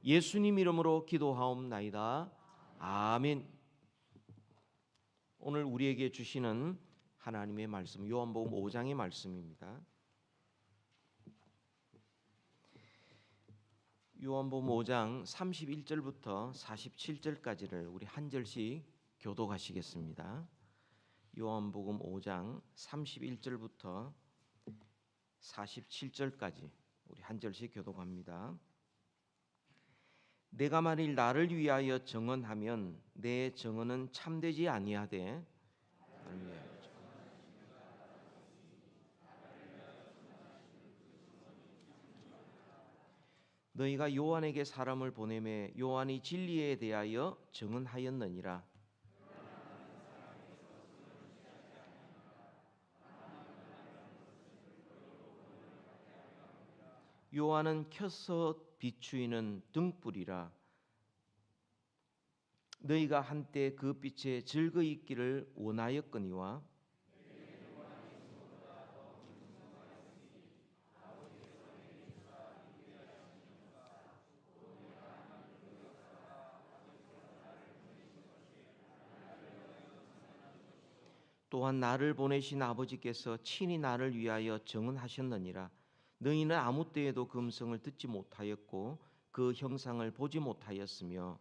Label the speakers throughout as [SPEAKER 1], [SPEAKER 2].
[SPEAKER 1] 예수님 이름으로 기도하옵나이다. 아멘. 오늘 우리에게 주시는 하나님의 말씀, 요한복음 5장의 말씀입니다. 요한복음 5장 31절부터 47절까지를 우리 한 절씩 교독하시겠습니다. 요한복음 5장 31절부터 47절까지 우리 한 절씩 교독합니다. 내가 만일 나를 위하여 증언하면 내 증언은 참되지 아니하되 너희가 요한에게 사람을 보내매 요한이 진리에 대하여 증언하였느니라. 요한은 켜서 비추이는 등불이라. 너희가 한때 그 빛에 즐거이 있기를 원하였거니와 또한 나를 보내신 아버지께서 친히 나를 위하여 증언하셨느니라. 너희는 아무 때에도 그 음성을 듣지 못하였고 그 형상을 보지 못하였으며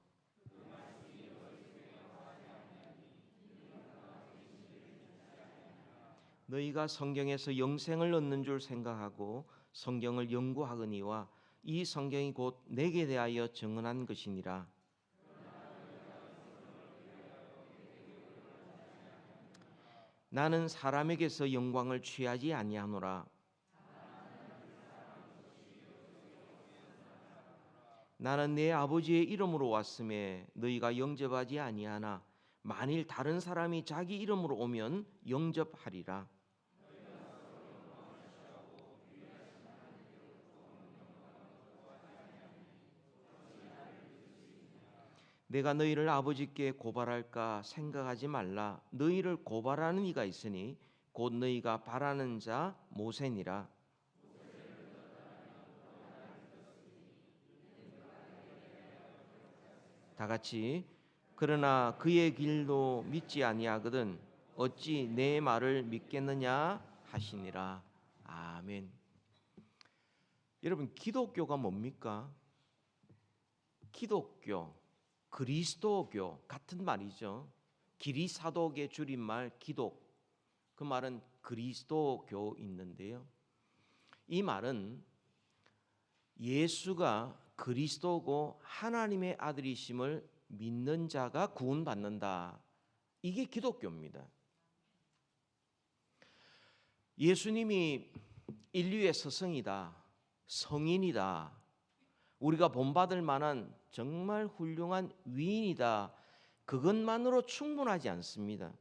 [SPEAKER 1] 너희가 성경에서 영생을 얻는 줄 생각하고 성경을 연구하거니와 이 성경이 곧 내게 대하여 증언한 것이니라. 나는 사람에게서 영광을 취하지 아니하노라. 나는 내 아버지의 이름으로 왔음에 너희가 영접하지 아니하나 만일 다른 사람이 자기 이름으로 오면 영접하리라. 내가 너희를 아버지께 고발할까 생각하지 말라. 너희를 고발하는 이가 있으니 곧 너희가 바라는 자 모세니라. 다 같이 그러나 그의 길도 믿지 아니하거든 어찌 내 말을 믿겠느냐 하시니라. 아멘. 여러분, 기독교가 뭡니까? 기독교, 그리스도교 같은 말이죠. 기리사도의 줄임말 기독, 그 말은 그리스도교 있는데요. 이 말은 예수가 그리스도고 하나님의 아들이심을 믿는 자가 구원받는다. 이게 기독교입니다. 예수님이 인류의 스승이다, 성인이다, 우리가 본받을 만한 정말 훌륭한 위인이다, 그것만으로 충분하지 않습니다.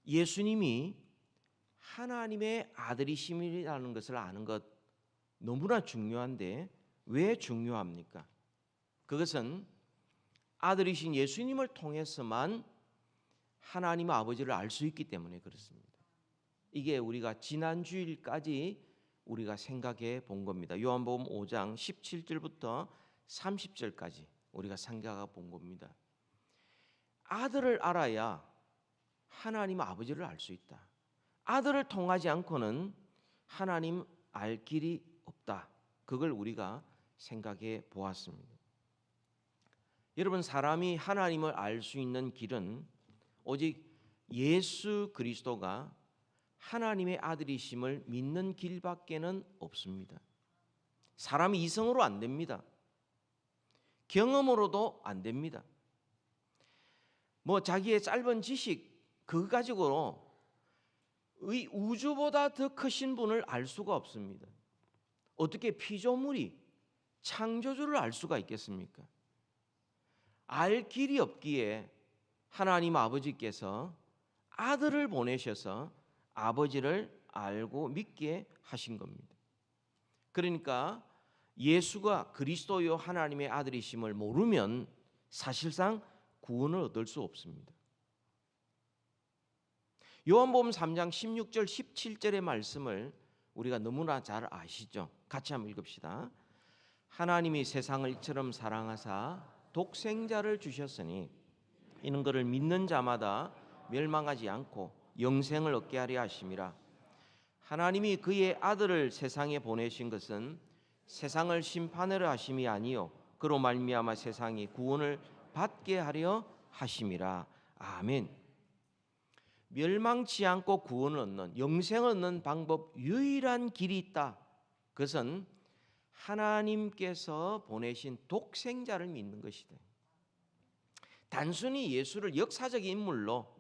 [SPEAKER 1] 예수님이 하나님의 아들이심이라는 것을 아는 것 너무나 중요한데 왜 중요합니까? 그것은 아들이신 예수님을 통해서만 하나님 아버지를 알 수 있기 때문에 그렇습니다. 이게 우리가 지난 주일까지 우리가 생각해 본 겁니다. 요한복음 5장 17절부터 30절까지 우리가 생각해 본 겁니다. 아들을 알아야 하나님 아버지를 알 수 있다. 아들을 통하지 않고는 하나님 알 길이 없다. 그걸 우리가 생각해 보았습니다. 여러분, 사람이 하나님을 알 수 있는 길은 오직 예수 그리스도가 하나님의 아들이심을 믿는 길밖에는 없습니다. 사람이 이성으로 안 됩니다. 경험으로도 안 됩니다. 자기의 짧은 지식 그거 가지고 이 우주보다 더 크신 분을 알 수가 없습니다. 어떻게 피조물이 창조주를 알 수가 있겠습니까? 알 길이 없기에 하나님 아버지께서 아들을 보내셔서 아버지를 알고 믿게 하신 겁니다. 그러니까 예수가 그리스도요 하나님의 아들이심을 모르면 사실상 구원을 얻을 수 없습니다. 요한복음 3장 16절 17절의 말씀을 우리가 너무나 잘 아시죠? 같이 한번 읽읍시다. 하나님이 세상을 이처럼 사랑하사 독생자를 주셨으니 이는 그를 믿는 자마다 멸망하지 않고 영생을 얻게 하려 하심이라. 하나님이 그의 아들을 세상에 보내신 것은 세상을 심판하려 하심이 아니요 그로 말미암아 세상이 구원을 받게 하려 하심이라. 아멘. 멸망치 않고 구원을 얻는, 영생을 얻는 방법 유일한 길이 있다. 그것은 하나님께서 보내신 독생자를 믿는 것이다. 단순히 예수를 역사적 인물로,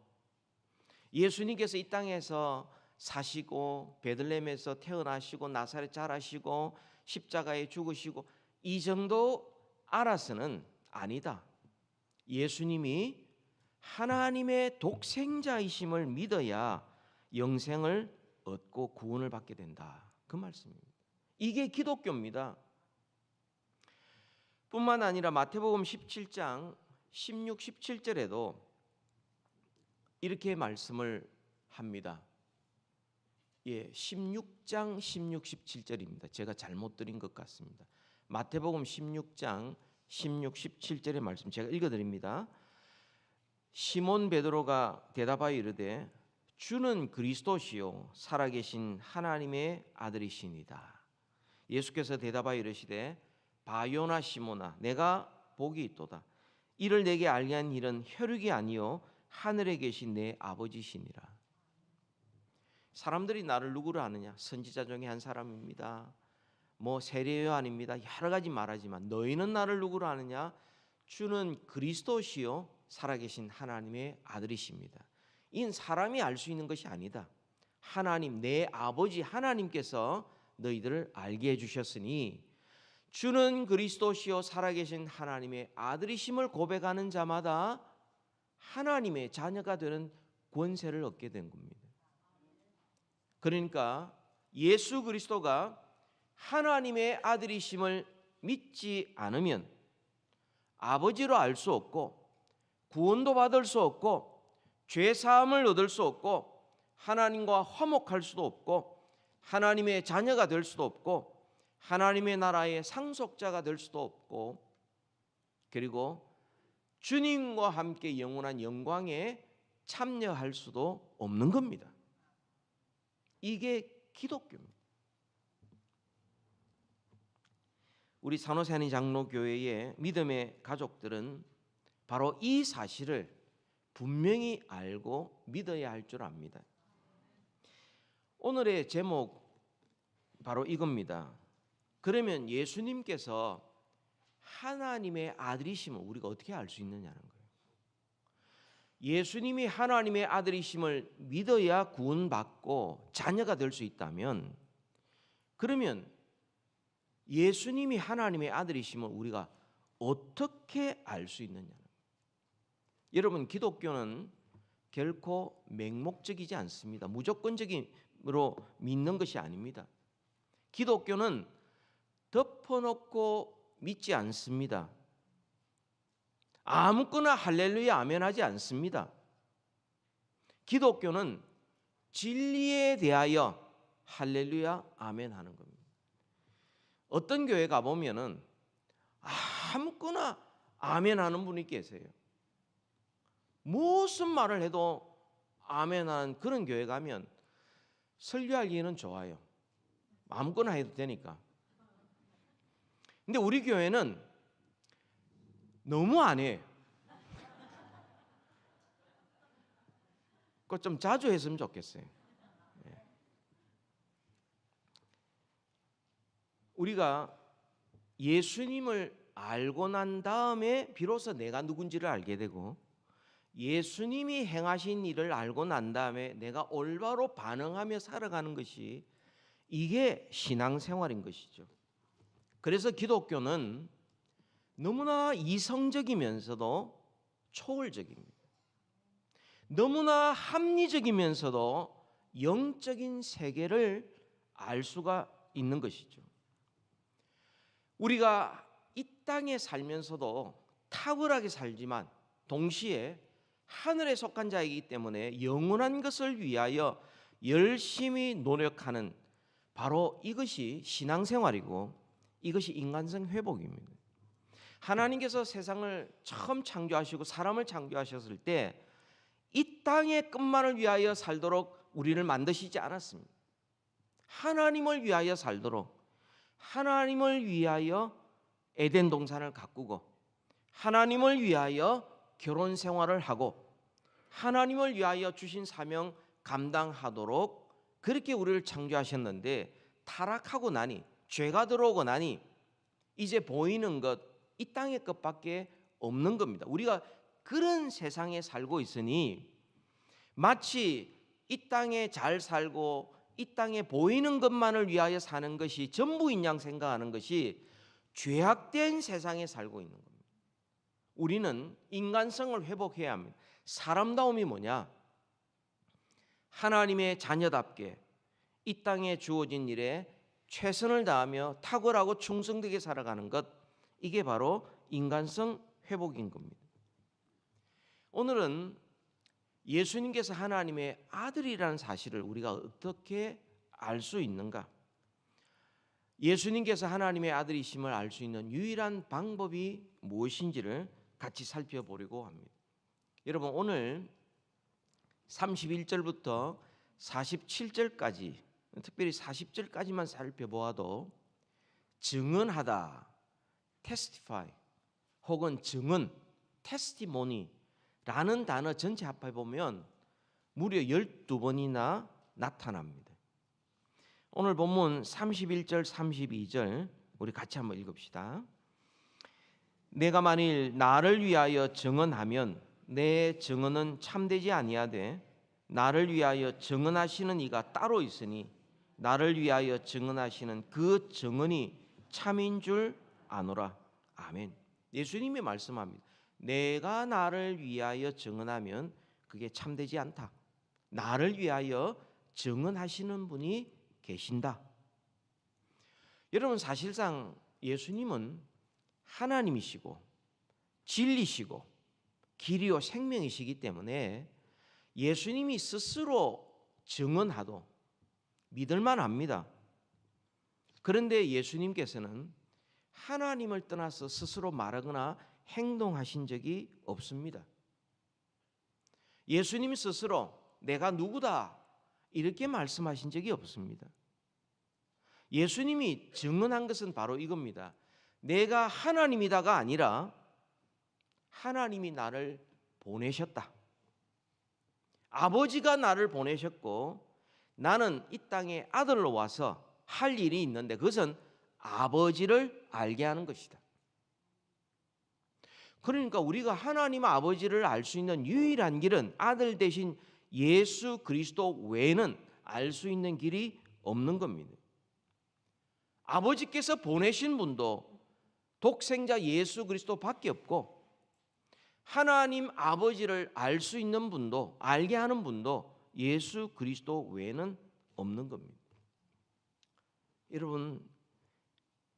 [SPEAKER 1] 예수님께서 이 땅에서 사시고 베들레헴에서 태어나시고 나사렛 자라시고 십자가에 죽으시고 이 정도 알아서는 아니다. 예수님이 하나님의 독생자이심을 믿어야 영생을 얻고 구원을 받게 된다. 그 말씀입니다. 이게 기독교입니다. 뿐만 아니라 마태복음 17장 16, 17절에도 이렇게 말씀을 합니다. 16장 16, 17절입니다. 제가 잘못 드린 것 같습니다. 마태복음 16장 16, 17절의 말씀 제가 읽어드립니다. 시몬 베드로가 대답하여 이르되 주는 그리스도시요 살아계신 하나님의 아들이시니이다. 예수께서 대답하여 이르시되 바요나 시몬아 내가 복이 있도다. 이를 내게 알게 한 일은 혈육이 아니요 하늘에 계신 내 아버지시니라. 사람들이 나를 누구로 아느냐? 선지자 중에 한 사람입니다. 세례 요한입니다. 여러 가지 말하지만 너희는 나를 누구로 아느냐? 주는 그리스도시요 살아계신 하나님의 아들이십니다. 이는 사람이 알 수 있는 것이 아니다. 하나님 내 아버지 하나님께서 너희들을 알게 해주셨으니 주는 그리스도시요 살아계신 하나님의 아들이심을 고백하는 자마다 하나님의 자녀가 되는 권세를 얻게 된 겁니다. 그러니까 예수 그리스도가 하나님의 아들이심을 믿지 않으면 아버지로 알 수 없고 구원도 받을 수 없고 죄사함을 얻을 수 없고 하나님과 화목할 수도 없고 하나님의 자녀가 될 수도 없고 하나님의 나라의 상속자가 될 수도 없고 그리고 주님과 함께 영원한 영광에 참여할 수도 없는 겁니다. 이게 기독교입니다. 우리 산호세아니 장로교회의 믿음의 가족들은 바로 이 사실을 분명히 알고 믿어야 할 줄 압니다. 오늘의 제목 바로 이겁니다. 그러면 예수님께서 하나님의 아들이심을 우리가 어떻게 알 수 있느냐는 거예요. 예수님이 하나님의 아들이심을 믿어야 구원받고 자녀가 될 수 있다면 그러면 예수님이 하나님의 아들이심을 우리가 어떻게 알 수 있느냐? 여러분 기독교는 결코 맹목적이지 않습니다. 무조건적으로 믿는 것이 아닙니다. 기독교는 덮어놓고 믿지 않습니다. 아무거나 할렐루야 아멘 하지 않습니다. 기독교는 진리에 대하여 할렐루야 아멘 하는 겁니다. 어떤 교회 가보면은 아무거나 아멘 하는 분이 계세요. 무슨 말을 해도 아멘 하는 그런 교회 가면 설교하기에는 좋아요. 아무거나 해도 되니까. 근데 우리 교회는 너무 안 해. 그거 좀 자주 했으면 좋겠어요. 우리가 예수님을 알고 난 다음에 비로소 내가 누군지를 알게 되고 예수님이 행하신 일을 알고 난 다음에 내가 올바로 반응하며 살아가는 것이 이게 신앙생활인 것이죠. 그래서 기독교는 너무나 이성적이면서도 초월적입니다. 너무나 합리적이면서도 영적인 세계를 알 수가 있는 것이죠. 우리가 이 땅에 살면서도 탁월하게 살지만 동시에 하늘에 속한 자이기 때문에 영원한 것을 위하여 열심히 노력하는 바로 이것이 신앙생활이고 이것이 인간성 회복입니다. 하나님께서 세상을 처음 창조하시고 사람을 창조하셨을 때 이 땅의 끝만을 위하여 살도록 우리를 만드시지 않았습니다. 하나님을 위하여 살도록, 하나님을 위하여 에덴 동산을 가꾸고, 하나님을 위하여 결혼 생활을 하고, 하나님을 위하여 주신 사명 감당하도록 그렇게 우리를 창조하셨는데, 타락하고 나니, 죄가 들어오고 나니 이제 보이는 것, 이 땅의 것밖에 없는 겁니다. 우리가 그런 세상에 살고 있으니 마치 이 땅에 잘 살고 이 땅에 보이는 것만을 위하여 사는 것이 전부인 양 생각하는 것이 죄악된 세상에 살고 있는 겁니다. 우리는 인간성을 회복해야 합니다. 사람다움이 뭐냐? 하나님의 자녀답게 이 땅에 주어진 일에 최선을 다하며 탁월하고 충성되게 살아가는 것, 이게 바로 인간성 회복인 겁니다. 오늘은 예수님께서 하나님의 아들이라는 사실을 우리가 어떻게 알 수 있는가? 예수님께서 하나님의 아들이심을 알 수 있는 유일한 방법이 무엇인지를 같이 살펴보려고 합니다. 여러분, 오늘 31절부터 47절까지, 특별히 40절까지만 살펴보아도 증언하다, testify, 혹은 증언, testimony라는 단어 전체 합해 보면 무려 12번이나 나타납니다. 오늘 본문 31절, 32절 우리 같이 한번 읽읍시다. 내가 만일 나를 위하여 증언하면 내 증언은 참되지 아니하되 나를 위하여 증언하시는 이가 따로 있으니 나를 위하여 증언하시는 그 증언이 참인 줄 아노라. 아멘. 예수님이 말씀합니다. 내가 나를 위하여 증언하면 그게 참되지 않다. 나를 위하여 증언하시는 분이 계신다. 여러분, 사실상 예수님은 하나님이시고 진리시고 길이요 생명이시기 때문에 예수님이 스스로 증언하도 믿을만 합니다. 그런데 예수님께서는 하나님을 떠나서 스스로 말하거나 행동하신 적이 없습니다. 예수님 스스로 내가 누구다 이렇게 말씀하신 적이 없습니다. 예수님이 증언한 것은 바로 이겁니다. 내가 하나님이다가 아니라 하나님이 나를 보내셨다. 아버지가 나를 보내셨고 나는 이 땅에 아들로 와서 할 일이 있는데 그것은 아버지를 알게 하는 것이다. 그러니까 우리가 하나님 아버지를 알 수 있는 유일한 길은 아들 대신 예수 그리스도 외에는 알 수 있는 길이 없는 겁니다. 아버지께서 보내신 분도 독생자 예수 그리스도밖에 없고 하나님 아버지를 알 수 있는 분도 알게 하는 분도 예수 그리스도 외에는 없는 겁니다. 여러분,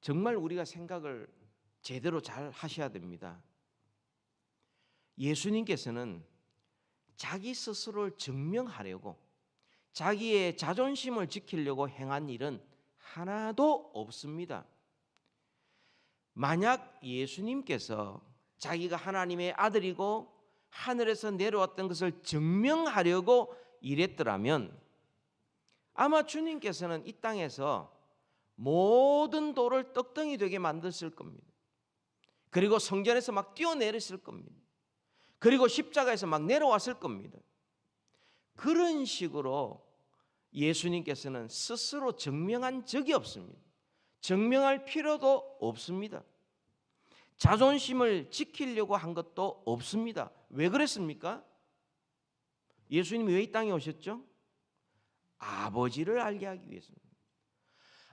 [SPEAKER 1] 정말 우리가 생각을 제대로 잘 하셔야 됩니다. 예수님께서는 자기 스스로를 증명하려고 자기의 자존심을 지키려고 행한 일은 하나도 없습니다. 만약 예수님께서 자기가 하나님의 아들이고 하늘에서 내려왔던 것을 증명하려고 일했더라면 아마 주님께서는 이 땅에서 모든 돌을 떡덩이 되게 만들었을 겁니다. 그리고 성전에서 막 뛰어내렸을 겁니다. 그리고 십자가에서 막 내려왔을 겁니다. 그런 식으로 예수님께서는 스스로 증명한 적이 없습니다. 증명할 필요도 없습니다. 자존심을 지키려고 한 것도 없습니다. 왜 그랬습니까? 예수님이 왜 이 땅에 오셨죠? 아버지를 알게 하기 위해서입니다.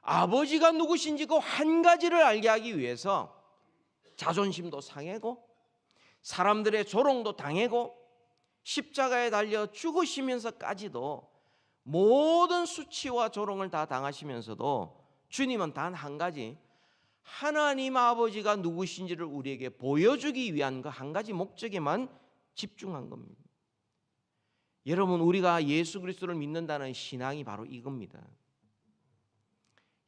[SPEAKER 1] 아버지가 누구신지 그 한 가지를 알게 하기 위해서 자존심도 상하고 사람들의 조롱도 당하고 십자가에 달려 죽으시면서까지도 모든 수치와 조롱을 다 당하시면서도 주님은 단 한 가지, 하나님 아버지가 누구신지를 우리에게 보여주기 위한 그 한 가지 목적에만 집중한 겁니다. 여러분, 우리가 예수 그리스도를 믿는다는 신앙이 바로 이겁니다.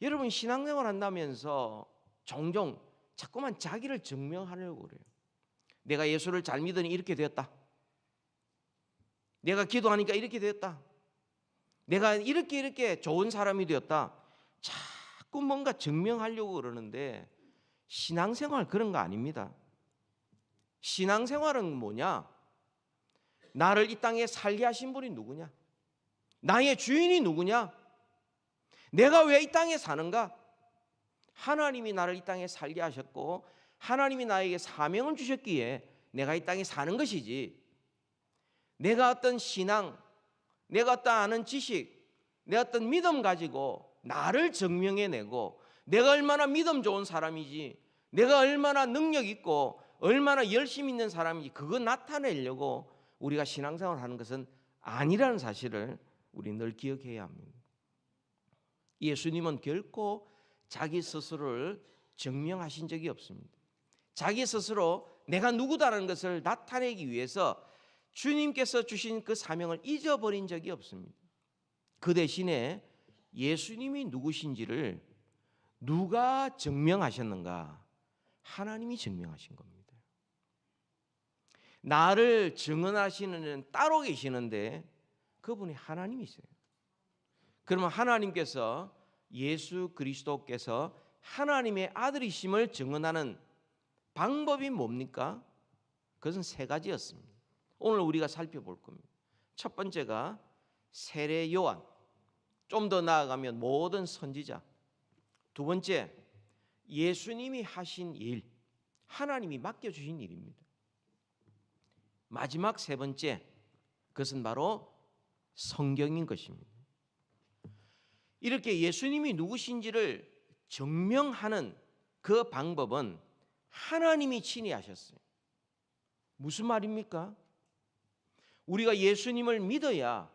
[SPEAKER 1] 여러분, 신앙생활 한다면서 종종 자꾸만 자기를 증명하려고 그래요. 내가 예수를 잘 믿으니 이렇게 되었다. 내가 기도하니까 이렇게 되었다. 내가 이렇게 좋은 사람이 되었다. 자꾸 뭔가 증명하려고 그러는데 신앙생활 그런 거 아닙니다. 신앙생활은 뭐냐? 나를 이 땅에 살게 하신 분이 누구냐? 나의 주인이 누구냐? 내가 왜 이 땅에 사는가? 하나님이 나를 이 땅에 살게 하셨고 하나님이 나에게 사명을 주셨기에 내가 이 땅에 사는 것이지, 내가 어떤 신앙, 내가 어떤 아는 지식, 내가 어떤 믿음 가지고 나를 증명해내고 내가 얼마나 믿음 좋은 사람이지, 내가 얼마나 능력 있고 얼마나 열심히 있는 사람인지 그거 나타내려고 우리가 신앙생활을 하는 것은 아니라는 사실을 우리 늘 기억해야 합니다. 예수님은 결코 자기 스스로를 증명하신 적이 없습니다. 자기 스스로 내가 누구다라는 것을 나타내기 위해서 주님께서 주신 그 사명을 잊어버린 적이 없습니다. 그 대신에 예수님이 누구신지를 누가 증명하셨는가? 하나님이 증명하신 겁니다. 나를 증언하시는 이는 따로 계시는데 그분이 하나님이세요. 그러면 하나님께서, 예수 그리스도께서 하나님의 아들이심을 증언하는 방법이 뭡니까? 그것은 세 가지였습니다. 오늘 우리가 살펴볼 겁니다. 첫 번째가 세례 요한, 좀 더 나아가면 모든 선지자. 두 번째, 예수님이 하신 일, 하나님이 맡겨주신 일입니다. 마지막 세 번째, 그것은 바로 성경인 것입니다. 이렇게 예수님이 누구신지를 증명하는 그 방법은 하나님이 친히 하셨어요. 무슨 말입니까? 우리가 예수님을 믿어야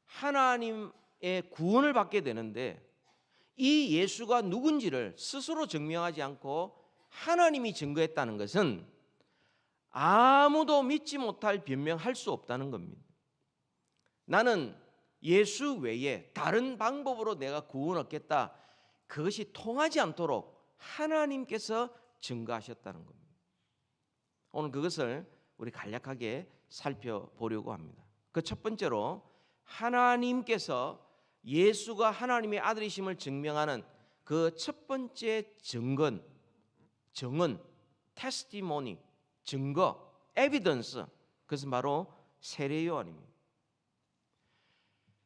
[SPEAKER 1] 하나님의 구원을 받게 되는데 이 예수가 누군지를 스스로 증명하지 않고 하나님이 증거했다는 것은 아무도 믿지 못할 변명할 수 없다는 겁니다. 나는 예수 외에 다른 방법으로 내가 구원 얻겠다, 그것이 통하지 않도록 하나님께서 증거하셨다는 겁니다. 오늘 그것을 우리 간략하게 살펴보려고 합니다. 그 첫 번째로 하나님께서 예수가 하나님의 아들이심을 증명하는 그 첫 번째 증언, 테스티모니, 증거, 에비던스, 그것은 바로 세례 요한입니다.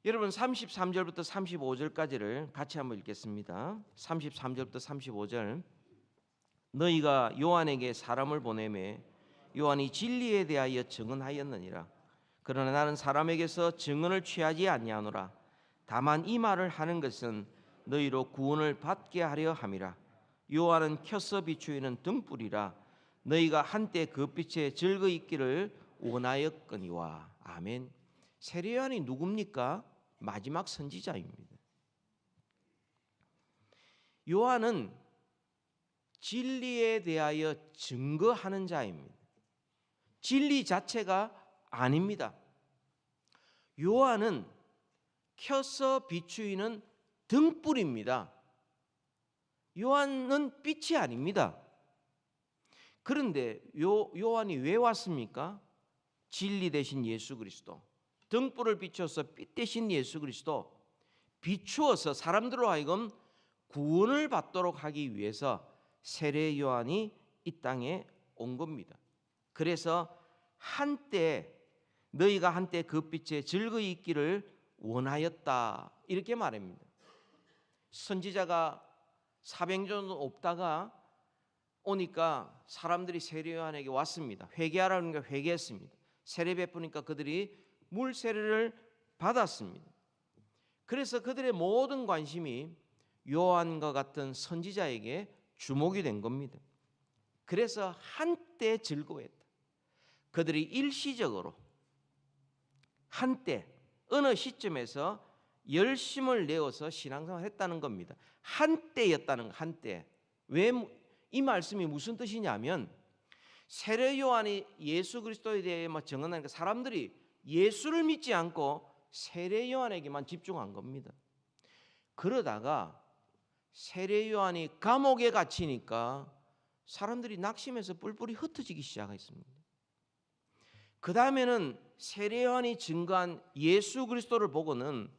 [SPEAKER 1] 여러분 33절부터 35절까지를 같이 한번 읽겠습니다. 33절부터 35절. 너희가 요한에게 사람을 보내매 요한이 진리에 대하여 증언하였느니라. 그러나 나는 사람에게서 증언을 취하지 아니하노라. 다만 이 말을 하는 것은 너희로 구원을 받게 하려 함이라. 요한은 켜서 비추이는 등불이라. 너희가 한때 그 빛에 즐거이 있기를 원하였거니와. 아멘. 세례 요한이 누굽니까? 마지막 선지자입니다. 요한은 진리에 대하여 증거하는 자입니다. 진리 자체가 아닙니다. 요한은 켜서 비추이는 등불입니다. 요한은 빛이 아닙니다. 그런데 요한이 왜 왔습니까? 진리 대신 예수 그리스도, 등불을 비춰서 빛 대신 예수 그리스도, 비추어서 사람들로 하여금 구원을 받도록 하기 위해서 세례 요한이 이 땅에 온 겁니다. 그래서 너희가 한때 그 빛에 즐거이 있기를 원하였다, 이렇게 말합니다. 선지자가 400년 정도 없다가 오니까 사람들이 세례 요한에게 왔습니다. 회개하라는 게 회개했습니다. 세례 베푸니까 그들이 물 세례를 받았습니다. 그래서 그들의 모든 관심이 요한과 같은 선지자에게 주목이 된 겁니다. 그래서 한때 즐거워했다. 그들이 일시적으로 한때 어느 시점에서 열심을 내어서 신앙생활을 했다는 겁니다. 한때였다는 거, 한때. 왜 이 말씀이 무슨 뜻이냐면 세례 요한이 예수 그리스도에 대해 증언하니까 사람들이 예수를 믿지 않고 세례 요한에게만 집중한 겁니다. 그러다가 세례 요한이 감옥에 갇히니까 사람들이 낙심해서 뿔뿔이 흩어지기 시작했습니다. 그 다음에는 세례 요한이 증거한 예수 그리스도를 보고는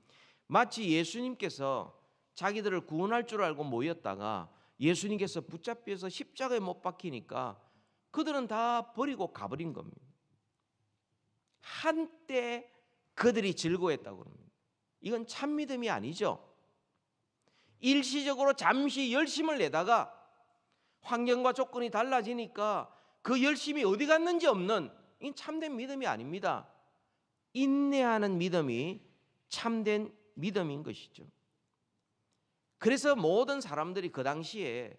[SPEAKER 1] 마치 예수님께서 자기들을 구원할 줄 알고 모였다가 예수님께서 붙잡혀서 십자가에 못 박히니까 그들은 다 버리고 가버린 겁니다. 한때 그들이 즐거워했다고 합니다. 이건 참 믿음이 아니죠. 일시적으로 잠시 열심을 내다가 환경과 조건이 달라지니까 그 열심이 어디 갔는지 없는, 이 참된 믿음이 아닙니다. 인내하는 믿음이 참된 믿음인 것이죠. 그래서 모든 사람들이 그 당시에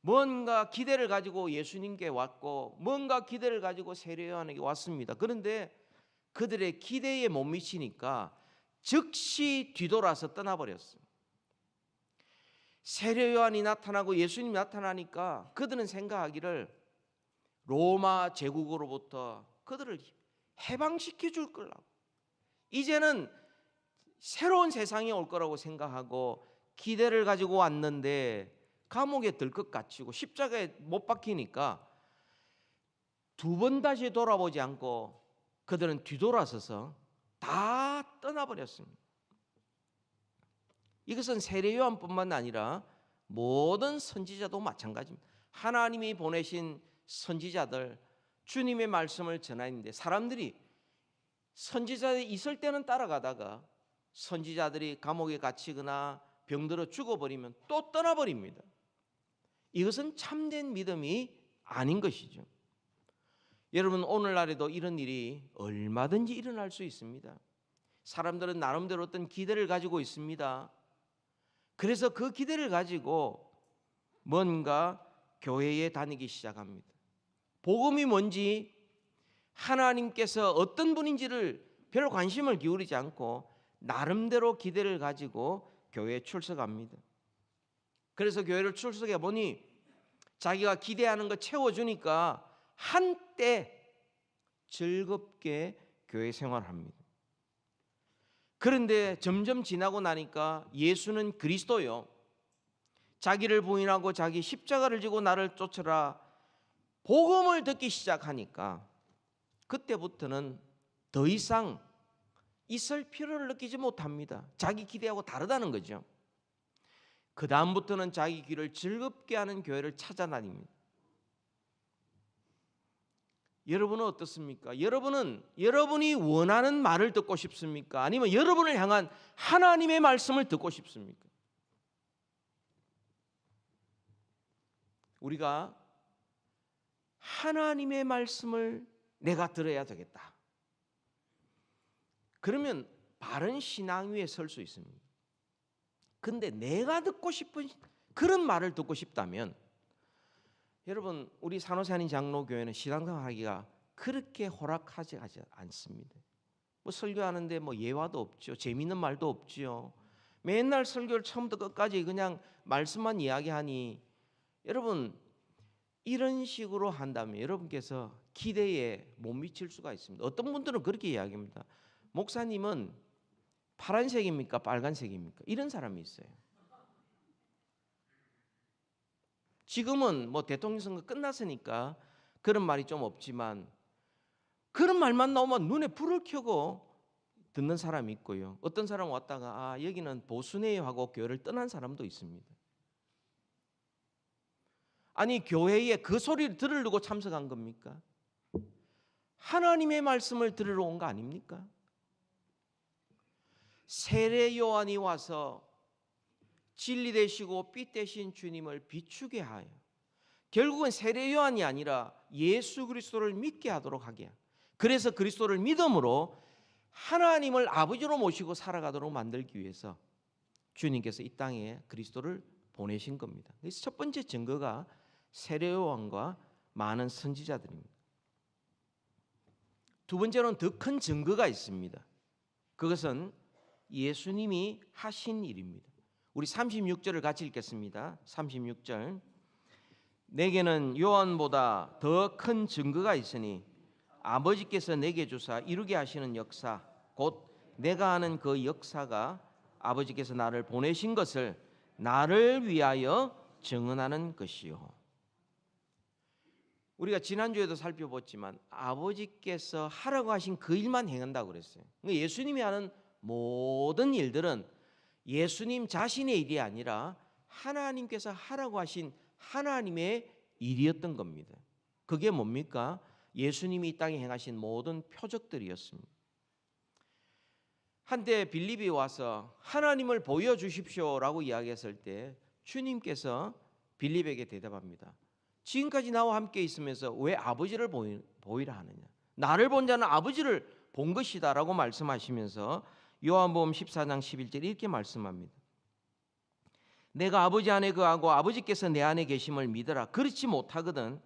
[SPEAKER 1] 뭔가 기대를 가지고 예수님께 왔고 뭔가 기대를 가지고 세례 요한에게 왔습니다. 그런데 그들의 기대에 못 미치니까 즉시 뒤돌아서 떠나버렸어요. 세례 요한이 나타나고 예수님이 나타나니까 그들은 생각하기를 로마 제국으로부터 그들을 해방시켜 줄 거라고, 이제는 새로운 세상이 올 거라고 생각하고 기대를 가지고 왔는데 감옥에 들것 갇히고 십자가에 못 박히니까 두 번 다시 돌아보지 않고 그들은 뒤돌아서서 다 떠나버렸습니다. 이것은 세례 요한뿐만 아니라 모든 선지자도 마찬가지입니다. 하나님이 보내신 선지자들, 주님의 말씀을 전하는데 사람들이 선지자들이 있을 때는 따라가다가 선지자들이 감옥에 갇히거나 병들어 죽어버리면 또 떠나버립니다. 이것은 참된 믿음이 아닌 것이죠. 여러분, 오늘날에도 이런 일이 얼마든지 일어날 수 있습니다. 사람들은 나름대로 어떤 기대를 가지고 있습니다. 그래서 그 기대를 가지고 뭔가 교회에 다니기 시작합니다. 복음이 뭔지, 하나님께서 어떤 분인지를 별 관심을 기울이지 않고 나름대로 기대를 가지고 교회에 출석합니다. 그래서 교회를 출석해 보니 자기가 기대하는 거 채워주니까 한때 즐겁게 교회 생활합니다. 그런데 점점 지나고 나니까 예수는 그리스도요, 자기를 부인하고 자기 십자가를 지고 나를 쫓으라 복음을 듣기 시작하니까 그때부터는 더 이상 있을 필요를 느끼지 못합니다. 자기 기대하고 다르다는 거죠. 그 다음부터는 자기 귀를 즐겁게 하는 교회를 찾아다닙니다. 여러분은 어떻습니까? 여러분은 여러분이 원하는 말을 듣고 싶습니까? 아니면 여러분을 향한 하나님의 말씀을 듣고 싶습니까? 우리가 하나님의 말씀을 내가 들어야 되겠다. 그러면 바른 신앙 위에 설 수 있습니다. 근데 내가 듣고 싶은 그런 말을 듣고 싶다면, 여러분, 우리 산호사님 장로교회는 신앙생활 하기가 그렇게 호락하지 않습니다. 뭐 설교하는데 뭐 예화도 없죠. 재미있는 말도 없죠. 맨날 설교를 처음부터 끝까지 그냥 말씀만 이야기하니, 여러분, 이런 식으로 한다면 여러분께서 기대에 못 미칠 수가 있습니다. 어떤 분들은 그렇게 이야기합니다. 목사님은 파란색입니까? 빨간색입니까? 이런 사람이 있어요. 지금은 뭐 대통령 선거 끝났으니까 그런 말이 좀 없지만 그런 말만 나오면 눈에 불을 켜고 듣는 사람이 있고요. 어떤 사람 왔다가 여기는 보수네요 하고 교회를 떠난 사람도 있습니다. 아니, 교회에 그 소리를 들으려고 참석한 겁니까? 하나님의 말씀을 들으러 온 거 아닙니까? 세례 요한이 와서 진리 되시고 빛 되신 주님을 비추게 하여 결국은 세례 요한이 아니라 예수 그리스도를 믿게 하도록 하게, 그래서 그리스도를 믿음으로 하나님을 아버지로 모시고 살아가도록 만들기 위해서 주님께서 이 땅에 그리스도를 보내신 겁니다. 그래서 첫 번째 증거가 세례 요한과 많은 선지자들입니다. 두 번째로는 더 큰 증거가 있습니다. 그것은 예수님이 하신 일입니다. 우리 36절을 같이 읽겠습니다. 36절. 내게는 요한보다 더 큰 증거가 있으니 아버지께서 내게 주사 이루게 하시는 역사, 곧 내가 하는 그 역사가 아버지께서 나를 보내신 것을 나를 위하여 증언하는 것이요. 우리가 지난주에도 살펴봤지만 아버지께서 하라고 하신 그 일만 행한다고 그랬어요. 그러니까 예수님이 하는 모든 일들은 예수님 자신의 일이 아니라 하나님께서 하라고 하신 하나님의 일이었던 겁니다. 그게 뭡니까? 예수님이 이 땅에 행하신 모든 표적들이었습니다. 한때 빌립이 와서 하나님을 보여주십시오라고 이야기했을 때 주님께서 빌립에게 대답합니다. 지금까지 나와 함께 있으면서 왜 아버지를 보이라 하느냐? 나를 본 자는 아버지를 본 것이다 라고 말씀하시면서 요한복음 14장 11절 이렇게 말씀합니다. 내가 아버지 안에 거하고 아버지께서 내 안에 계심을 믿으라. 그렇지 못하거든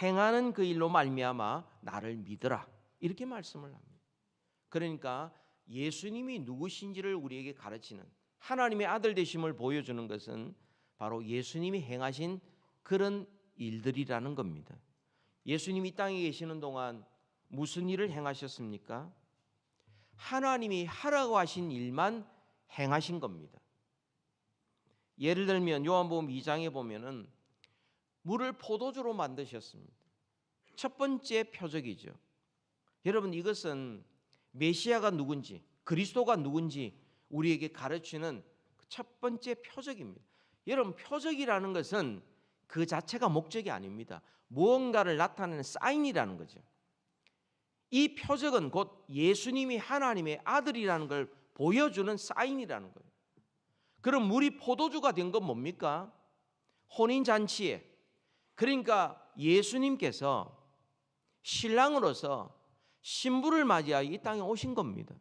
[SPEAKER 1] 행하는 그 일로 말미암아 나를 믿으라. 이렇게 말씀을 합니다. 그러니까 예수님이 누구신지를 우리에게 가르치는 하나님의 아들 되심을 보여주는 것은 바로 예수님이 행하신 그런 일들이라는 겁니다. 예수님이 이 땅에 계시는 동안 무슨 일을 행하셨습니까? 하나님이 하라고 하신 일만 행하신 겁니다. 예를 들면 요한복음 2장에 보면은 물을 포도주로 만드셨습니다. 첫 번째 표적이죠. 여러분 이것은 메시아가 누군지 그리스도가 누군지 우리에게 가르치는 첫 번째 표적입니다. 여러분 표적이라는 것은 그 자체가 목적이 아닙니다. 무언가를 나타내는 사인이라는 거죠. 이 표적은 곧 예수님이 하나님의 아들이라는 걸 보여주는 사인이라는 거예요. 그럼 물이 포도주가 된 건 뭡니까? 혼인잔치에 그러니까 예수님께서 신랑으로서 신부를 맞이하여 이 땅에 오신 겁니다.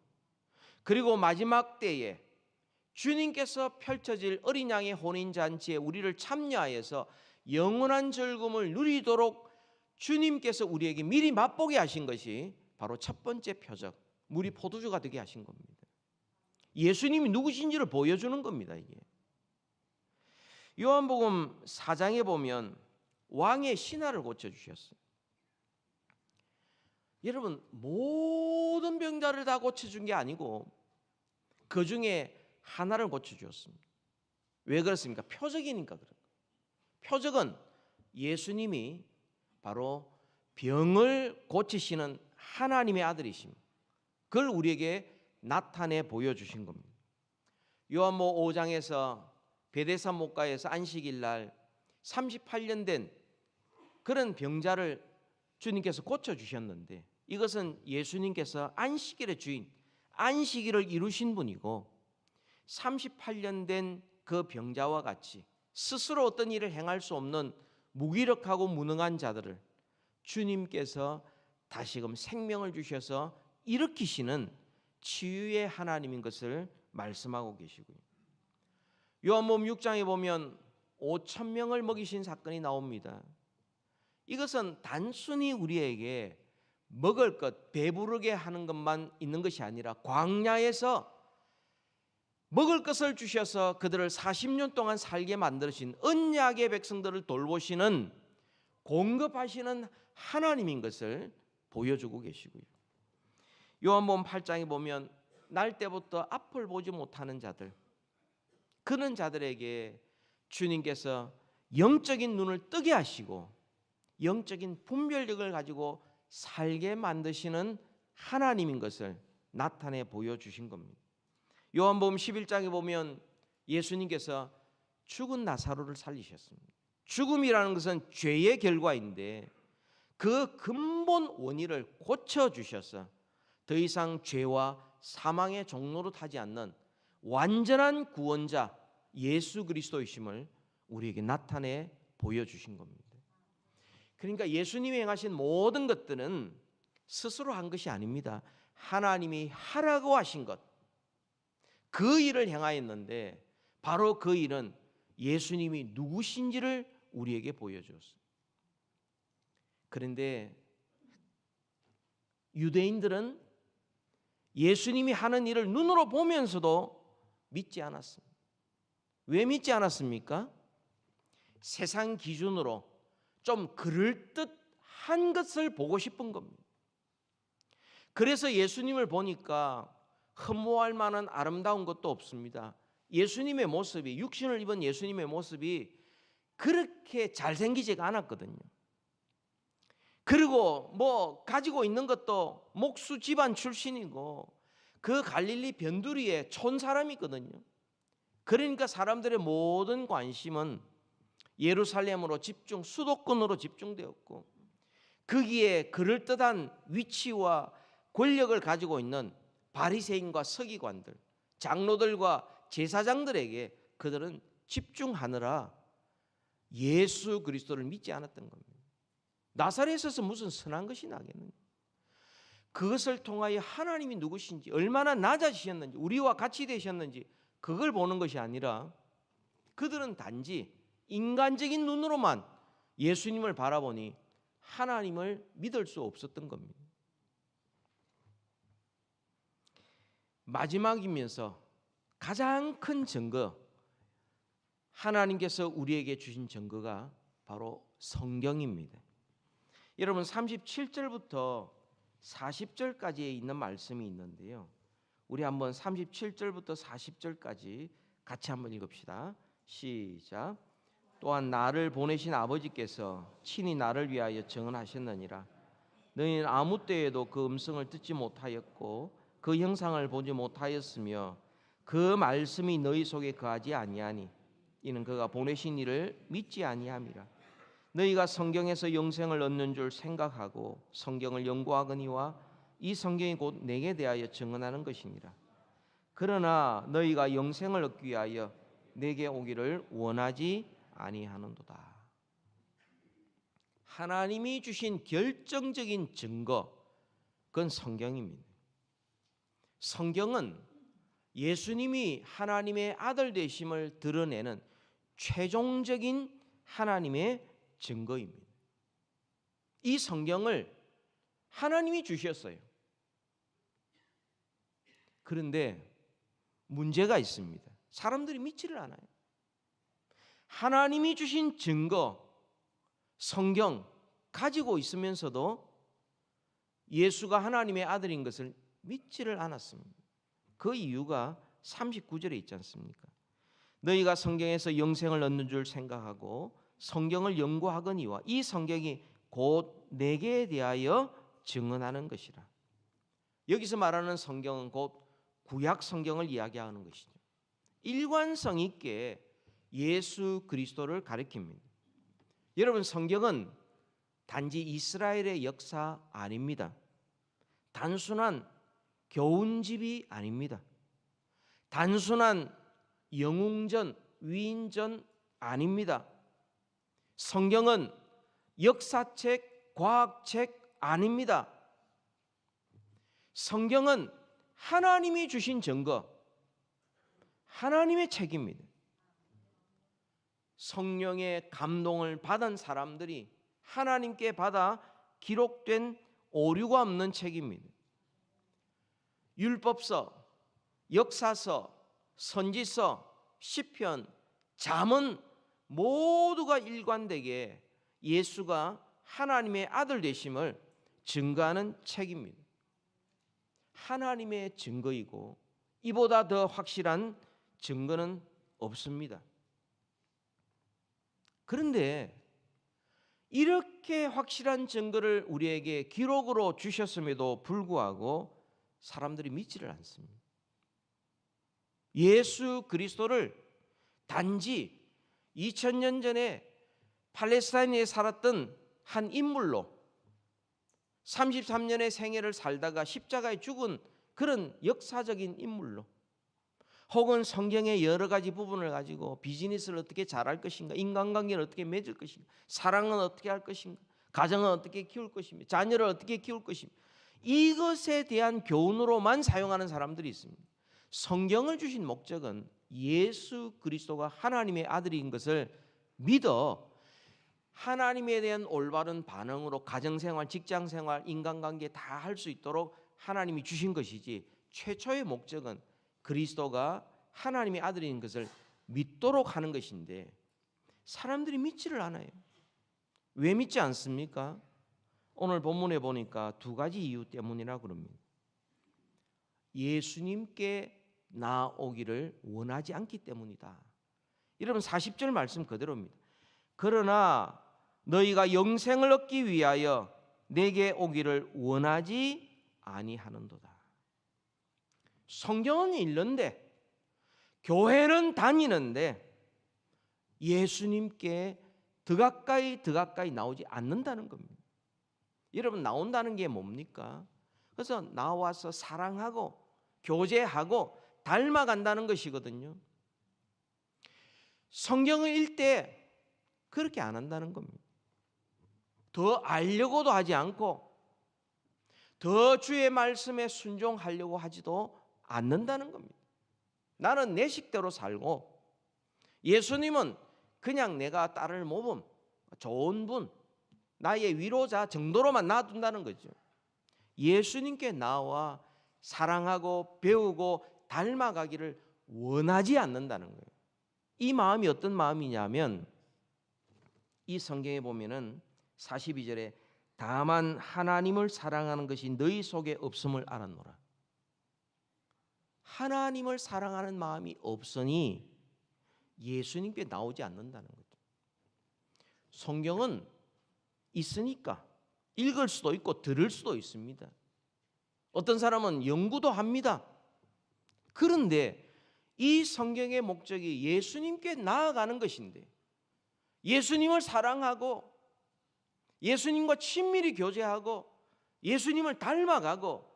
[SPEAKER 1] 그리고 마지막 때에 주님께서 펼쳐질 어린 양의 혼인잔치에 우리를 참여하여서 영원한 즐거움을 누리도록 주님께서 우리에게 미리 맛보게 하신 것이 바로 첫 번째 표적, 물이 포도주가 되게 하신 겁니다. 예수님이 누구신지를 보여주는 겁니다. 이게 요한복음 4장에 보면 왕의 신하를 고쳐주셨어요. 여러분 모든 병자를 다 고쳐준 게 아니고 그 중에 하나를 고쳐주었습니다. 왜 그렇습니까? 표적이니까 그런 거예요. 표적은 예수님이 바로 병을 고치시는 하나님의 아들이십니다. 그걸 우리에게 나타내 보여주신 겁니다. 요한복음 5장에서 베데사 목가에서 안식일 날 38년 된 그런 병자를 주님께서 고쳐주셨는데 이것은 예수님께서 안식일의 주인, 안식일을 이루신 분이고 38년 된 그 병자와 같이 스스로 어떤 일을 행할 수 없는 무기력하고 무능한 자들을 주님께서 다시금 생명을 주셔서 일으키시는 치유의 하나님인 것을 말씀하고 계시고요. 요한복음 6장에 보면 5천 명을 먹이신 사건이 나옵니다. 이것은 단순히 우리에게 먹을 것, 배부르게 하는 것만 있는 것이 아니라 광야에서 먹을 것을 주셔서 그들을 40년 동안 살게 만드신 언약의 백성들을 돌보시는 공급하시는 하나님인 것을 보여주고 계시고요. 요한복음 8장에 보면 날 때부터 앞을 보지 못하는 자들, 그런 자들에게 주님께서 영적인 눈을 뜨게 하시고 영적인 분별력을 가지고 살게 만드시는 하나님인 것을 나타내 보여주신 겁니다. 요한복음 11장에 보면 예수님께서 죽은 나사로를 살리셨습니다. 죽음이라는 것은 죄의 결과인데 그 근본 원인을 고쳐주셔서 더 이상 죄와 사망의 종로로 타지 않는 완전한 구원자 예수 그리스도이심을 우리에게 나타내 보여주신 겁니다. 그러니까 예수님이 행하신 모든 것들은 스스로 한 것이 아닙니다. 하나님이 하라고 하신 것, 그 일을 행하였는데 바로 그 일은 예수님이 누구신지를 우리에게 보여주었어요. 그런데 유대인들은 예수님이 하는 일을 눈으로 보면서도 믿지 않았습니다. 왜 믿지 않았습니까? 세상 기준으로 좀 그럴듯한 것을 보고 싶은 겁니다. 그래서 예수님을 보니까 흠모할 만한 아름다운 것도 없습니다. 예수님의 모습이, 육신을 입은 예수님의 모습이 그렇게 잘생기지가 않았거든요. 그리고 뭐 가지고 있는 것도 목수 집안 출신이고 그 갈릴리 변두리에 촌 사람이거든요. 그러니까 사람들의 모든 관심은 예루살렘으로 수도권으로 집중되었고, 거기에 그럴듯한 위치와 권력을 가지고 있는 바리새인과 서기관들, 장로들과 제사장들에게 그들은 집중하느라 예수 그리스도를 믿지 않았던 겁니다. 나사렛에서 무슨 선한 것이 나겠느냐. 그것을 통하여 하나님이 누구신지, 얼마나 낮아지셨는지, 우리와 같이 되셨는지 그걸 보는 것이 아니라 그들은 단지 인간적인 눈으로만 예수님을 바라보니 하나님을 믿을 수 없었던 겁니다. 마지막이면서 가장 큰 증거, 하나님께서 우리에게 주신 증거가 바로 성경입니다. 여러분 37절부터 40절까지에 있는 말씀이 있는데요. 우리 한번 37절부터 40절까지 같이 한번 읽읍시다. 시작. 또한 나를 보내신 아버지께서 친히 나를 위하여 증언하셨느니라. 너희는 아무 때에도 그 음성을 듣지 못하였고 그 형상을 보지 못하였으며 그 말씀이 너희 속에 거하지 아니하니 이는 그가 보내신 이를 믿지 아니함이라. 너희가 성경에서 영생을 얻는 줄 생각하고 성경을 연구하거니와 이 성경이 곧 내게 대하여 증언하는 것이니라. 그러나 너희가 영생을 얻기 위하여 내게 오기를 원하지 아니하는도다. 하나님이 주신 결정적인 증거, 그건 성경입니다. 성경은 예수님이 하나님의 아들 되심을 드러내는 최종적인 하나님의 증거입니다. 이 성경을 하나님이 주셨어요. 그런데 문제가 있습니다. 사람들이 믿지를 않아요. 하나님이 주신 증거, 성경 가지고 있으면서도 예수가 하나님의 아들인 것을 믿지를 않았습니다. 그 이유가 39절에 있지 않습니까? 너희가 성경에서 영생을 얻는 줄 생각하고 성경을 연구하거니와 이 성경이 곧 내게 대하여 증언하는 것이라. 여기서 말하는 성경은 곧 구약 성경을 이야기하는 것이죠. 일관성 있게 예수 그리스도를 가리킵니다. 여러분, 성경은 단지 이스라엘의 역사 아닙니다. 단순한 교훈집이 아닙니다. 단순한 영웅전, 위인전 아닙니다. 성경은 역사책, 과학책 아닙니다. 성경은 하나님이 주신 증거, 하나님의 책입니다. 성령의 감동을 받은 사람들이 하나님께 받아 기록된 오류가 없는 책입니다. 율법서, 역사서, 선지서, 시편, 잠언 모두가 일관되게 예수가 하나님의 아들 되심을 증거하는 책입니다. 하나님의 증거이고 이보다 더 확실한 증거는 없습니다. 그런데 이렇게 확실한 증거를 우리에게 기록으로 주셨음에도 불구하고 사람들이 믿지를 않습니다. 예수 그리스도를 단지 2000년 전에 팔레스타인에 살았던 한 인물로 33년의 생애를 살다가 십자가에 죽은 그런 역사적인 인물로, 혹은 성경의 여러 가지 부분을 가지고 비즈니스를 어떻게 잘할 것인가, 인간관계를 어떻게 맺을 것인가, 사랑은 어떻게 할 것인가, 가정은 어떻게 키울 것인가, 자녀를 어떻게 키울 것인가, 이것에 대한 교훈으로만 사용하는 사람들이 있습니다. 성경을 주신 목적은 예수 그리스도가 하나님의 아들인 것을 믿어 하나님에 대한 올바른 반응으로 가정생활, 직장생활, 인간관계 다 할 수 있도록 하나님이 주신 것이지, 최초의 목적은 그리스도가 하나님의 아들인 것을 믿도록 하는 것인데 사람들이 믿지를 않아요. 왜 믿지 않습니까? 오늘 본문에 보니까 두 가지 이유 때문이라고 그럽니다. 예수님께 나오기를 원하지 않기 때문이다. 여러분 40절 말씀 그대로입니다. 그러나 너희가 영생을 얻기 위하여 내게 오기를 원하지 아니하는도다. 성경은 읽는데 교회는 다니는데 예수님께 더 가까이 나오지 않는다는 겁니다. 여러분 나온다는 게 뭡니까? 그래서 나와서 사랑하고 교제하고 닮아간다는 것이거든요. 성경을 읽을 때 그렇게 안 한다는 겁니다. 더 알려고도 하지 않고 더 주의 말씀에 순종하려고 하지도 않는다는 겁니다. 나는 내 식대로 살고 예수님은 그냥 내가 딸을 모범, 좋은 분, 나의 위로자 정도로만 놔둔다는 거죠. 예수님께 나와 사랑하고 배우고 닮아가기를 원하지 않는다는 거예요. 이 마음이 어떤 마음이냐면 이 성경에 보면은 42절에 다만 하나님을 사랑하는 것이 너희 속에 없음을 알았노라. 하나님을 사랑하는 마음이 없으니 예수님께 나오지 않는다는 거죠. 성경은 있으니까 읽을 수도 있고 들을 수도 있습니다. 어떤 사람은 연구도 합니다. 그런데 이 성경의 목적이 예수님께 나아가는 것인데 예수님을 사랑하고 예수님과 친밀히 교제하고 예수님을 닮아가고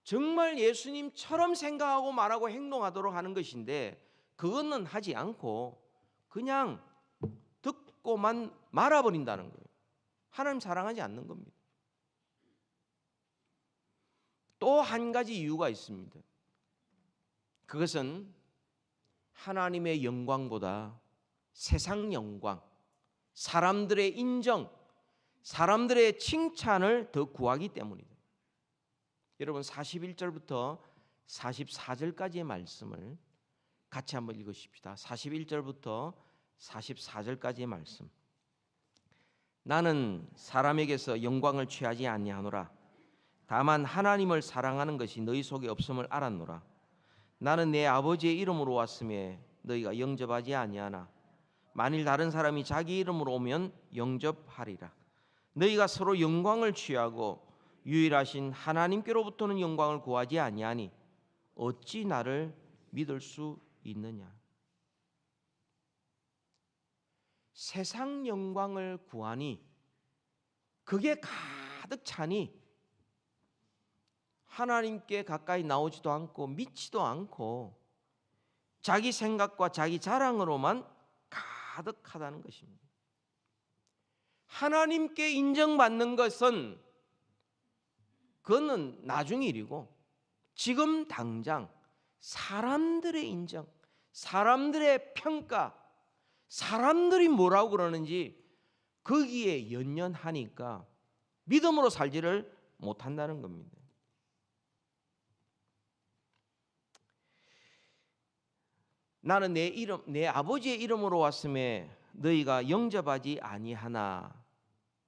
[SPEAKER 1] 정말 예수님처럼 생각하고 말하고 행동하도록 하는 것인데 그거는 하지 않고 그냥 듣고만 말아버린다는 거예요. 하나님 사랑하지 않는 겁니다. 또 한 가지 이유가 있습니다. 그것은 하나님의 영광보다 세상 영광, 사람들의 인정, 사람들의 칭찬을 더 구하기 때문이다. 여러분 41절부터 44절까지의 말씀을 같이 한번 읽으십시다. 41절부터 44절까지의 말씀. 나는 사람에게서 영광을 취하지 아니하노라. 다만 하나님을 사랑하는 것이 너희 속에 없음을 알았노라. 나는 내 아버지의 이름으로 왔음에 너희가 영접하지 아니하나 만일 다른 사람이 자기 이름으로 오면 영접하리라. 너희가 서로 영광을 취하고 유일하신 하나님께로부터는 영광을 구하지 아니하니 어찌 나를 믿을 수 있느냐. 세상 영광을 구하니 그게 가득 차니 하나님께 가까이 나오지도 않고 믿지도 않고 자기 생각과 자기 자랑으로만 가득하다는 것입니다. 하나님께 인정받는 것은 그거는 나중 일이고 지금 당장 사람들의 인정, 사람들의 평가, 사람들이 뭐라고 그러는지 거기에 연연하니까 믿음으로 살지를 못한다는 겁니다. 나는 내 아버지의 이름으로 왔음에 너희가 영접하지 아니하나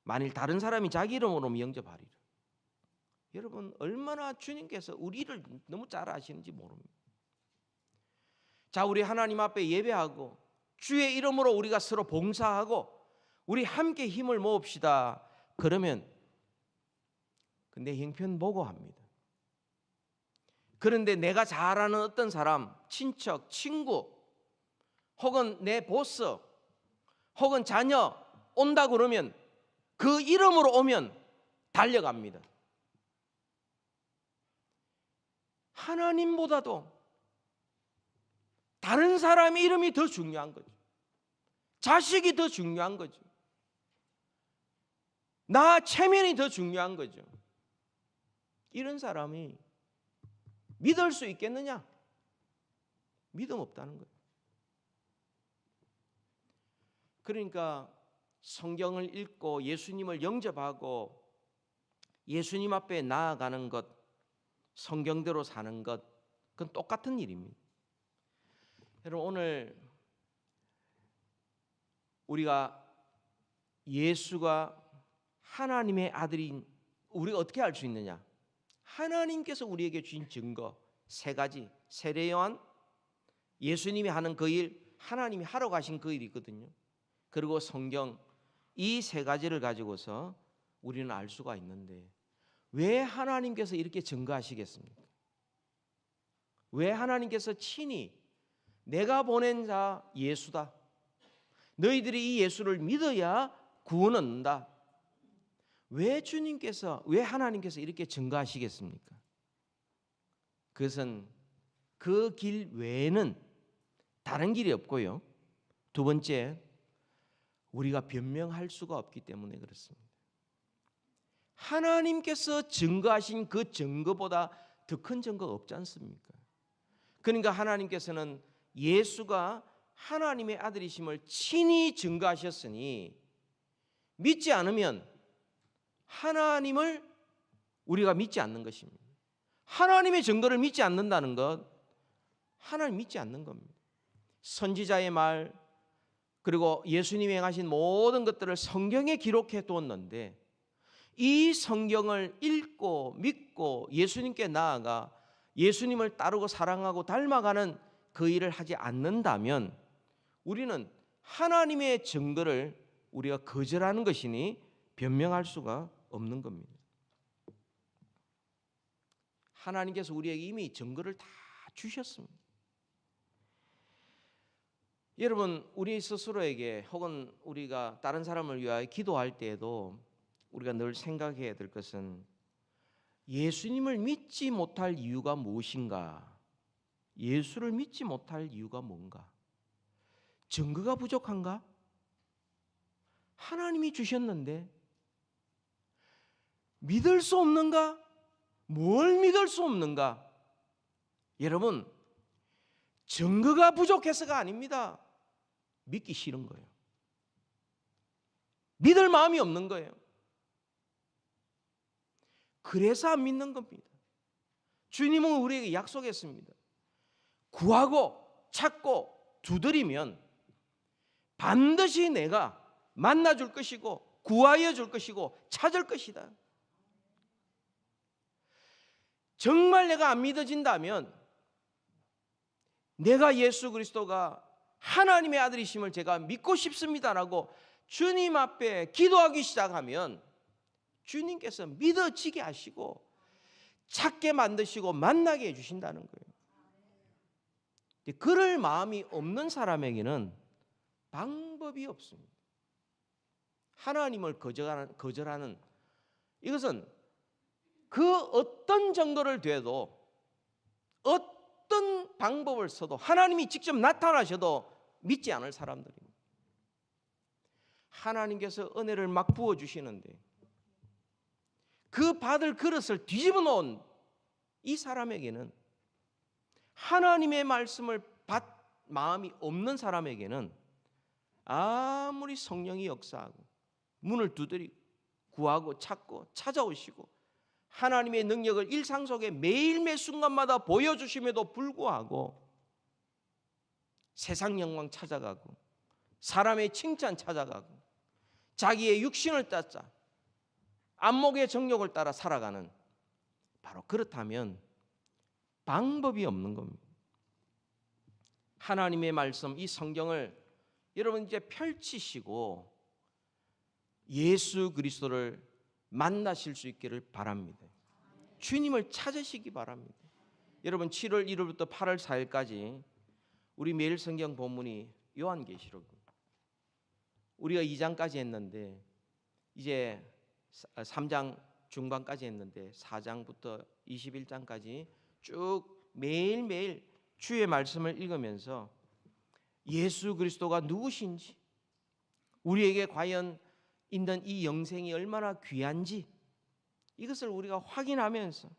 [SPEAKER 1] 만일 다른 사람이 자기 이름으로 오면 영접하리라. 여러분 얼마나 주님께서 우리를 너무 잘 아시는지 모릅니다. 자, 우리 하나님 앞에 예배하고 주의 이름으로 우리가 서로 봉사하고 우리 함께 힘을 모읍시다. 그러면 내 형편 보고 합니다. 그런데 내가 잘 아는 어떤 사람, 친척, 친구 혹은 내 보스 혹은 자녀 온다 그러면 그 이름으로 오면 달려갑니다. 하나님보다도 다른 사람의 이름이 더 중요한 거죠. 자식이 더 중요한 거죠. 나 체면이 더 중요한 거죠. 이런 사람이 믿을 수 있겠느냐? 믿음 없다는 거예요. 그러니까 성경을 읽고 예수님을 영접하고 예수님 앞에 나아가는 것, 성경대로 사는 것, 그건 똑같은 일입니다. 여러분 오늘 우리가 예수가 하나님의 아들인 우리가 어떻게 알 수 있느냐? 하나님께서 우리에게 주신 증거 세 가지. 세례요한, 예수님이 하는 그 일, 하나님이 하러 가신 그 일이거든요. 그리고 성경, 이 세 가지를 가지고서 우리는 알 수가 있는데 왜 하나님께서 이렇게 증거하시겠습니까? 왜 하나님께서 친히 내가 보낸 자 예수다, 너희들이 이 예수를 믿어야 구원 얻는다, 왜 하나님께서 이렇게 증거하시겠습니까? 그것은 그 길 외에는 다른 길이 없고요. 두 번째, 우리가 변명할 수가 없기 때문에 그렇습니다. 하나님께서 증거하신 그 증거보다 더 큰 증거가 없지 않습니까? 그러니까 하나님께서는 예수가 하나님의 아들이심을 친히 증거하셨으니 믿지 않으면 하나님을 우리가 믿지 않는 것입니다. 하나님의 증거를 믿지 않는다는 것, 하나님 믿지 않는 겁니다. 선지자의 말, 그리고 예수님이 행하신 모든 것들을 성경에 기록해 두었는데 이 성경을 읽고 믿고 예수님께 나아가 예수님을 따르고 사랑하고 닮아가는 그 일을 하지 않는다면 우리는 하나님의 증거를 우리가 거절하는 것이니 변명할 수가 없는 겁니다. 하나님께서 우리에게 이미 증거를 다 주셨습니다. 여러분, 우리 스스로에게 혹은 우리가 다른 사람을 위하여 기도할 때에도 우리가 늘 생각해야 될 것은 예수님을 믿지 못할 이유가 무엇인가? 예수를 믿지 못할 이유가 뭔가? 증거가 부족한가? 하나님이 주셨는데 믿을 수 없는가? 뭘 믿을 수 없는가? 여러분, 증거가 부족해서가 아닙니다. 믿기 싫은 거예요. 믿을 마음이 없는 거예요. 그래서 안 믿는 겁니다. 주님은 우리에게 약속했습니다. 구하고 찾고 두드리면 반드시 내가 만나줄 것이고 구하여 줄 것이고 찾을 것이다. 정말 내가 안 믿어진다면 내가 예수 그리스도가 하나님의 아들이심을 제가 믿고 싶습니다라고 주님 앞에 기도하기 시작하면 주님께서 믿어지게 하시고 찾게 만드시고 만나게 해주신다는 거예요. 그럴 마음이 없는 사람에게는 방법이 없습니다. 하나님을 거절하는 이것은 그 어떤 정도를 돼도 어떤 방법을 써도 하나님이 직접 나타나셔도 믿지 않을 사람들입니다. 하나님께서 은혜를 막 부어주시는데 그 받을 그릇을 뒤집어 놓은 이 사람에게는, 하나님의 말씀을 받 마음이 없는 사람에게는 아무리 성령이 역사하고 문을 두드리고 구하고 찾고 찾아오시고 하나님의 능력을 일상 속에 매일 매 순간마다 보여주심에도 불구하고 세상 영광 찾아가고 사람의 칭찬 찾아가고 자기의 육신을 따라 안목의 정욕을 따라 살아가는, 바로 그렇다면 방법이 없는 겁니다. 하나님의 말씀, 이 성경을 여러분 이제 펼치시고 예수 그리스도를 만나실 수 있기를 바랍니다. 주님을 찾으시기 바랍니다. 여러분, 7월 1일부터 8월 4일까지 우리 매일 성경 본문이 요한계시록, 우리가 2장까지 했는데 이제 3장 중반까지 했는데 4장부터 21장까지 쭉 매일매일 주의 말씀을 읽으면서 예수 그리스도가 누구신지, 우리에게 과연 있는 이 영생이 얼마나 귀한지 이것을 우리가 확인하면서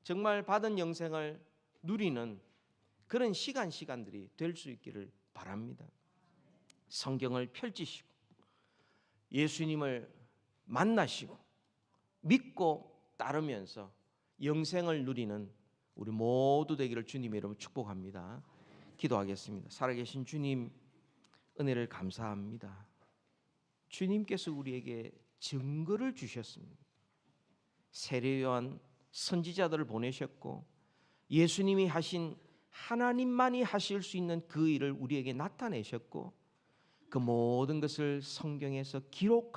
[SPEAKER 1] 정말 받은 영생을 누리는 그런 시간들이 될 수 있기를 바랍니다. 성경을 펼치시고 예수님을 만나시고 믿고 따르면서 영생을 누리는 우리 모두 되기를 주님의 이름으로 축복합니다. 기도하겠습니다. 살아계신 주님, 은혜를 감사합니다. 주님께서 우리에게 증거를 주셨습니다. 세례요한, 선지자들을 보내셨고 예수님이 하신 하나님만이 하실 수 있는 그 일을 우리에게 나타내셨고 그 모든 것을 성경에서 기록하여